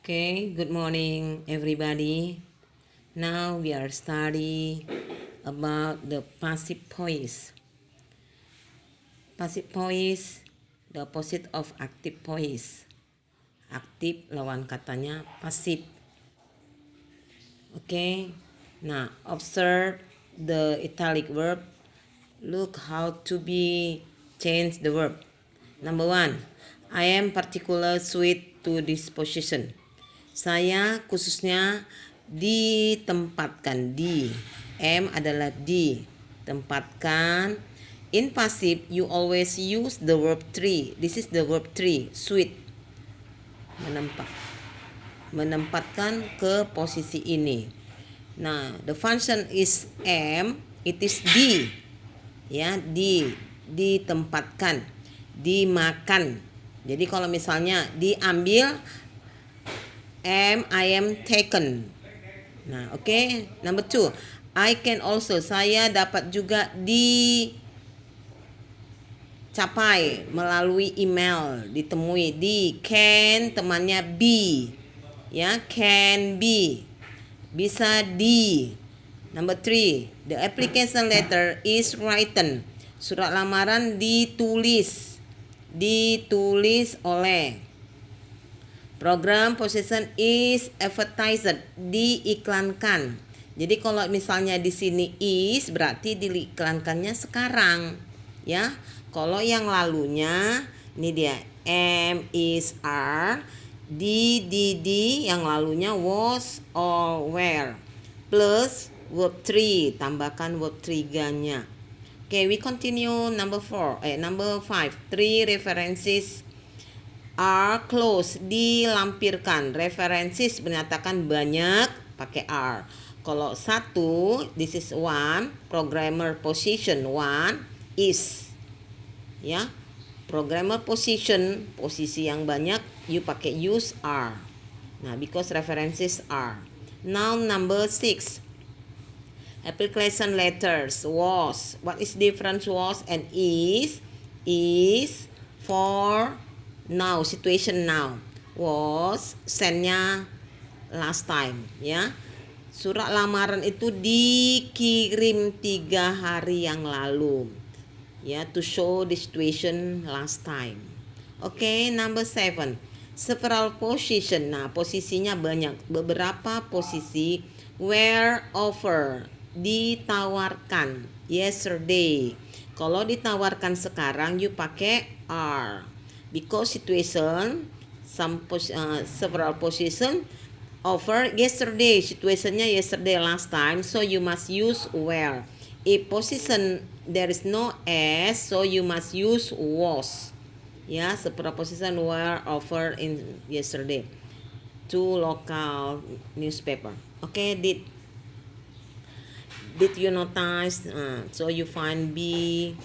Okay, good morning everybody. Now we are studying about the passive voice. Passive voice, the opposite of active voice. Aktif lawan katanya pasif. Okay. Nah, observe the italic verb. Look how to be change the verb. Number 1. I am particular sweet to this position. Saya khususnya ditempatkan di. M adalah di. Tempatkan. In passive, you always use the verb 3. This is the verb 3. Sweet. Menempatkan ke posisi ini. Nah, the function is am. It is di. Ya, ditempatkan. Dimakan. Jadi kalau misalnya diambil, I am taken. Nah, okay. Number 2. I can also, saya dapat juga dicapai melalui email, ditemui. Di can temannya be. Ya, can be. Bisa di. Number 3. The application letter is written. Surat lamaran ditulis. Ditulis oleh. Program possession is advertised, diiklankan. Jadi kalau misalnya di sini is berarti diiklankannya sekarang, ya. Kalau yang lalunya ini dia am, is, are, did, yang lalunya was or were. Plus verb 3, tambahkan verb 3-nya. Okay, we continue number 5. 3 references are close, dilampirkan. References menyatakan banyak, pakai are. Kalau 1, this is 1, programmer position 1 is. Ya. Programmer position, posisi yang banyak, you pakai use are. Nah, because references are. Now number 6. Application letters was. What is difference was and is? Is for now, situation now. Was sendnya last time, ya. Surat lamaran itu dikirim 3 hari yang lalu, ya, to show the situation last time. Okay, number 7. Several position. Nah, posisinya banyak. Beberapa posisi were offered, ditawarkan yesterday. Kalau ditawarkan sekarang, you pakai are. Because situation, several position offer yesterday, situationnya yesterday last time, so you must use were. If position there is no s, so you must use was. Ya, several position were offered in yesterday to local newspaper. Okay, did you notice? So you find B,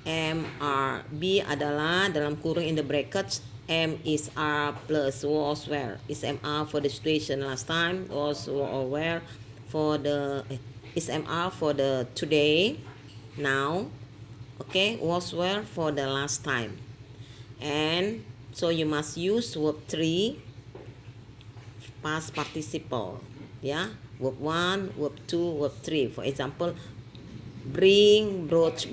M, R. B adalah dalam kurung in the brackets. M is R plus was were. Is M R for the situation last time. Was or were for the is M R for the today, now. Okay, was were for the last time. And so you must use verb 3 past participle. Ya, verb 1, verb 2, verb 3. For example, bring, brooch.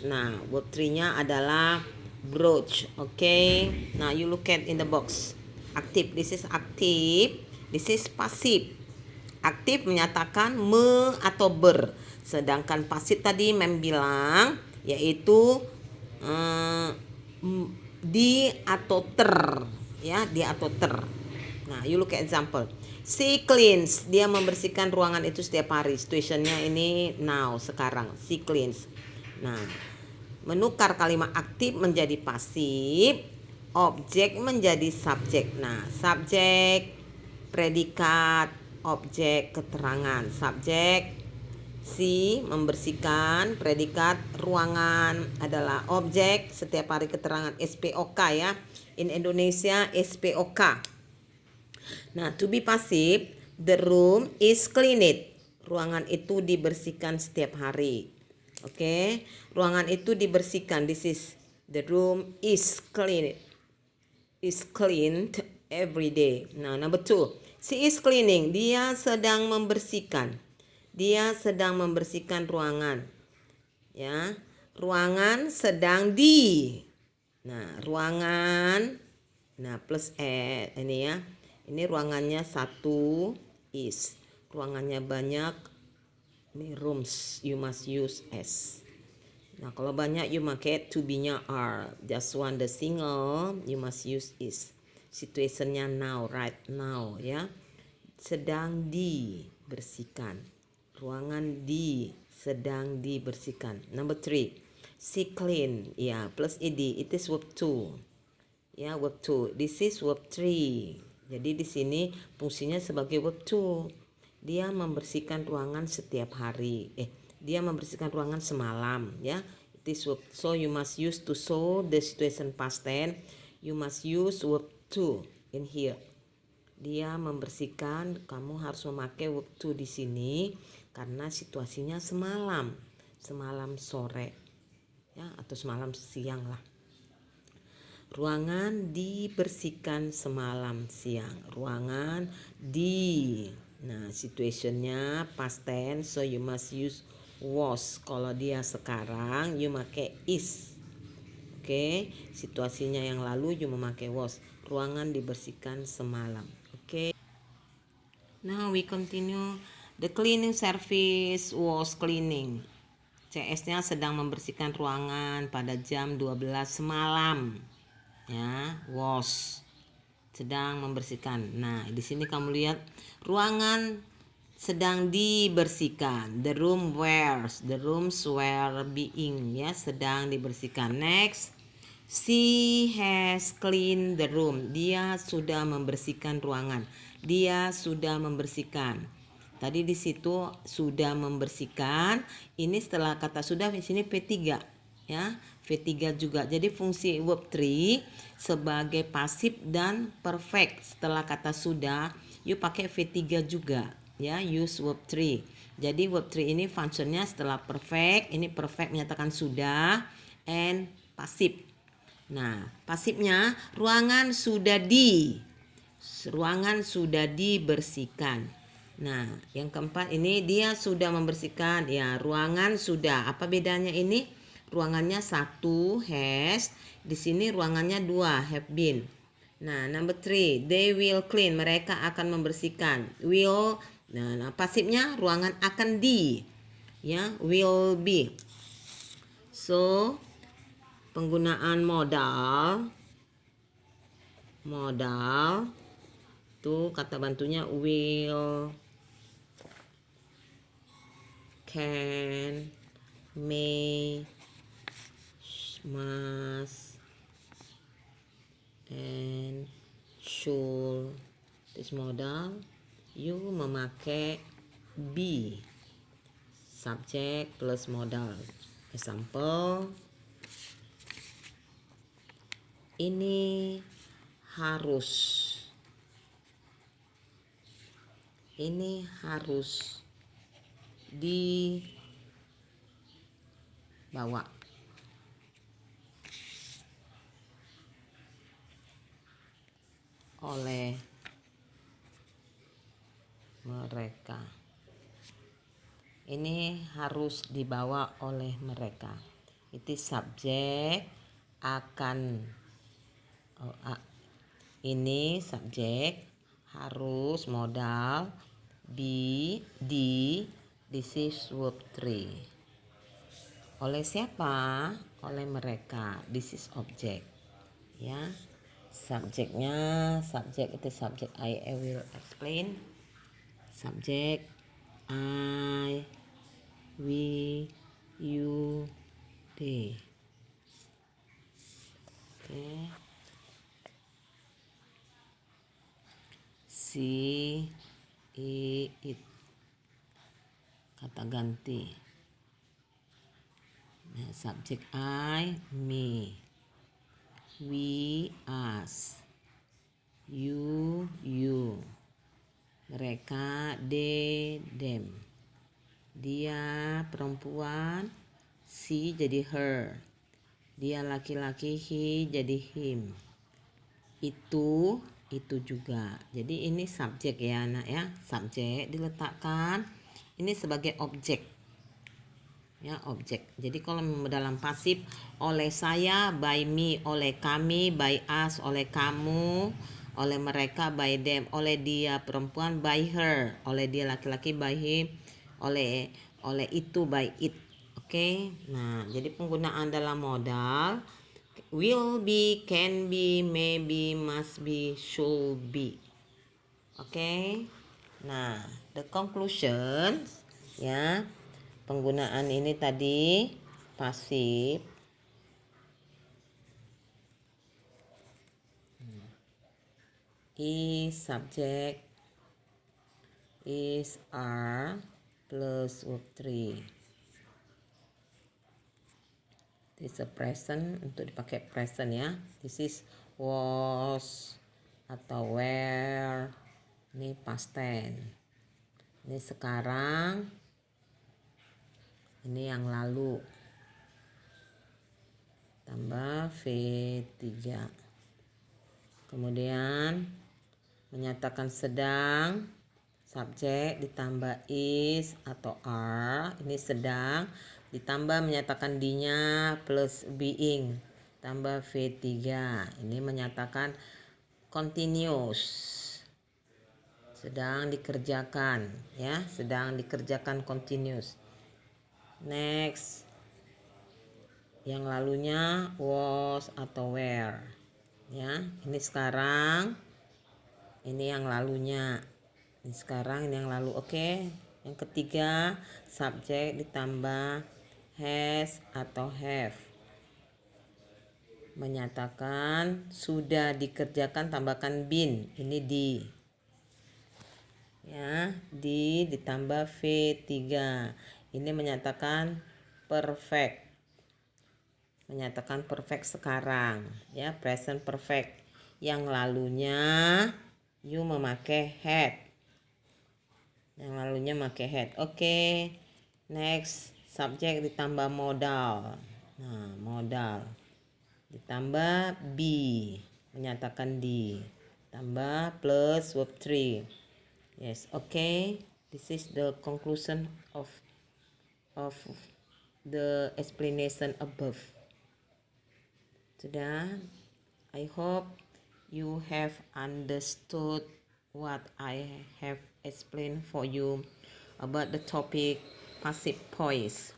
Nah, verb 3-nya adalah brooch. Okay. Now you look at in the box. Aktif, this is aktif. This is pasif. Aktif menyatakan me atau ber. Sedangkan pasif tadi mem bilang yaitu di atau ter. Ya, di atau ter. Nah, you look at example. She cleans, dia membersihkan ruangan itu setiap hari. Situationnya ini now, sekarang. She cleans. Nah, menukar kalimat aktif menjadi pasif, objek menjadi subjek. Nah, subjek, predikat, objek, keterangan. Subjek, si membersihkan, predikat ruangan adalah objek, setiap hari keterangan SPOK, ya. In Indonesia SPOK. Nah, to be passive, the room is cleaned. Ruangan itu dibersihkan setiap hari. Oke, ruangan itu dibersihkan. This is the room is cleaned. Is cleaned. every day. Nah, number 2. She is cleaning. Dia sedang membersihkan. Dia sedang membersihkan ruangan. Ya. Ruangan sedang di. Nah, ruangan. Nah, plus ini ya. Ini ruangannya 1 is. Ruangannya banyak. Ini rooms. You must use S. Nah, kalau banyak you pakai to be-nya are. Just one the single, you must use is. Situationnya now, right now ya. Sedang dibersihkan. Ruangan sedang dibersihkan. Number 3. She clean. Ya, plus ed. It is verb 2. Ya, verb 2. This is verb 3. Jadi di sini fungsinya sebagai verb 2. Dia membersihkan ruangan setiap hari. Dia membersihkan ruangan semalam, ya. It is verb. So you must use to show the situation past tense. You must use verb 2 in here. Dia membersihkan, kamu harus memakai verb 2 di sini karena situasinya semalam. Semalam sore. Ya, atau semalam siang lah. Ruangan dibersihkan semalam siang. Ruangan di. Nah, situationnya past tense, so you must use was. Kalau dia sekarang, you pakai is. Oke, situasinya yang lalu you memakai was. Ruangan dibersihkan semalam. Oke. Now we continue. The cleaning service was cleaning. CS-nya sedang membersihkan ruangan pada jam 12 semalam. Ya, was sedang membersihkan. Nah, di sini kamu lihat ruangan sedang dibersihkan. The rooms were being, ya, sedang dibersihkan. Next, she has cleaned the room. Dia sudah membersihkan ruangan. Dia sudah membersihkan. Tadi di situ sudah membersihkan. Ini setelah kata sudah di sini P3. Ya, V3 juga. Jadi fungsi verb 3 sebagai pasif dan perfect. Setelah kata sudah, you pakai V3 juga, ya, use verb 3. Jadi verb 3 ini functionnya setelah perfect, ini perfect menyatakan sudah, and pasif. Nah, pasifnya ruangan sudah dibersihkan. Nah, yang keempat ini dia sudah membersihkan. Ya, ruangan sudah. Apa bedanya ini? Ruangannya 1 has, di sini ruangannya 2 have been. Nah, number 3, they will clean, mereka akan membersihkan. Will, nah pasifnya ruangan akan di, ya, will be. So, penggunaan modal tuh kata bantunya will, can, may, must, and should. This modal you memakai be, subject plus modal. Example, ini harus dibawa. Oleh mereka. Ini harus dibawa oleh mereka. Itu subjek akan. Ini subjek harus modal be di. This is verb 3. Oleh siapa? Oleh mereka. This is object. Ya. Subjeknya, subjek itu subjek I will explain. Subjek I, we, you, they. Oke. She, it. Kata ganti. Nah, subjek I, me. We, us. You, mereka, they, them. Dia perempuan, she jadi her. Dia laki-laki, he jadi him. Itu itu juga. Jadi ini subjek ya anak ya, subjek diletakkan ini sebagai objek ya, objek. Jadi kalau dalam pasif, oleh saya, by me, oleh kami, by us, oleh kamu, oleh mereka, by them, oleh dia perempuan, by her, oleh dia laki-laki, by him, oleh itu, by it. Oke. Nah, jadi penggunaan dalam modal will be, can be, maybe, must be, should be. Oke. Nah, the conclusion ya. Penggunaan ini tadi pasif. Is subject, is are plus verb 3. This is a present, untuk dipakai present ya. This is was atau were. Ini past tense. Ini sekarang. Ini yang lalu. Tambah V3. Kemudian menyatakan sedang, subjek ditambah is atau are, ini sedang, ditambah menyatakan dinya plus being, tambah V3. Ini menyatakan continuous, sedang dikerjakan ya, sedang dikerjakan continuous. Next, yang lalunya was atau were ya. Ini sekarang, ini yang lalunya, ini sekarang, ini yang lalu. Oke. Yang ketiga, subjek ditambah has atau have, menyatakan sudah dikerjakan, tambahkan been, ini di ya, di ditambah V3, ini menyatakan perfect, menyatakan perfect sekarang ya, present perfect. Yang lalunya you memakai had, yang lalunya memakai had. Oke. Next, subjek ditambah modal. Nah, modal ditambah be, menyatakan di, tambah plus verb 3. Yes, okay. This is the conclusion of the explanation above. Sudah? I hope you have understood what I have explained for you about the topic passive voice.